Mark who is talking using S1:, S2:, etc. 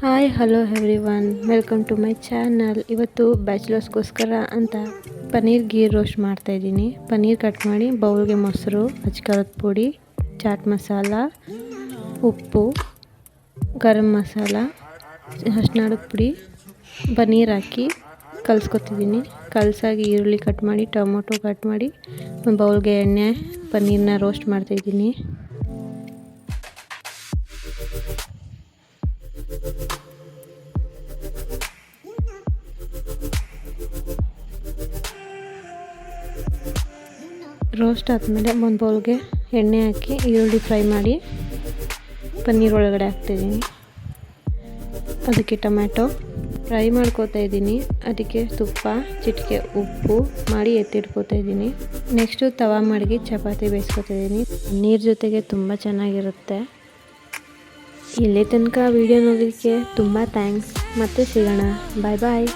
S1: Hi hello everyone, welcome to my channel. ಇವತ್ತು ಬ್ಯಾಚುಲರ್ಸ್ಗೋಸ್ಕರ ಅಂತ ಪನ್ನೀರ್ ಗೀ ರೋಸ್ಟ್ ಮಾಡ್ತಾಯಿದ್ದೀನಿ. ಪನ್ನೀರ್ ಕಟ್ ಮಾಡಿ ಬೌಲ್ಗೆ ಮೊಸರು, ಅಚ್ಕಾರದ ಪುಡಿ, ಚಾಟ್ ಮಸಾಲ, ಉಪ್ಪು, ಗರಂ ಮಸಾಲ, ಅರಿಶಿಣದ ಪುಡಿ, ಪನ್ನೀರ್ ಹಾಕಿ ಕಲಿಸ್ಕೊತಿದ್ದೀನಿ. ಕಲಸಾಗಿ ಈರುಳ್ಳಿ ಕಟ್ ಮಾಡಿ, ಟೊಮೊಟೊ ಕಟ್ ಮಾಡಿ, ಒಂದು ಬೌಲ್ಗೆ ಎಣ್ಣೆ, ಪನ್ನೀರನ್ನ ರೋಸ್ಟ್ ಮಾಡ್ತಾಯಿದ್ದೀನಿ. ರೋಸ್ಟ್ ಆದಮೇಲೆ ಒಂದು ಬೌಲ್ಗೆ ಎಣ್ಣೆ ಹಾಕಿ ಈರುಳ್ಳಿ ಫ್ರೈ ಮಾಡಿ ಪನ್ನೀರ್ ಒಳಗಡೆ ಹಾಕ್ತಾಯಿದ್ದೀನಿ. ಅದಕ್ಕೆ ಟೊಮ್ಯಾಟೊ ಫ್ರೈ ಮಾಡ್ಕೋತಾ ಇದ್ದೀನಿ. ಅದಕ್ಕೆ ತುಪ್ಪ, ಚಿಟಿಕೆ ಉಪ್ಪು ಮಾಡಿ ಎತ್ತಿಟ್ಕೋತಾ ಇದ್ದೀನಿ. ನೆಕ್ಸ್ಟು ತವಾ ಮಡಗಿ ಚಪಾತಿ ಬೇಯಿಸ್ಕೊತಾ ಇದ್ದೀನಿ. ನೀರು ಜೊತೆಗೆ ತುಂಬ ಚೆನ್ನಾಗಿರುತ್ತೆ. ಇಲ್ಲಿ ತನಕ ವೀಡಿಯೋ ನೋಡೋದಕ್ಕೆ ತುಂಬ ಥ್ಯಾಂಕ್ಸ್. ಮತ್ತೆ ಸಿಗೋಣ. ಬಾಯ್ ಬಾಯ್.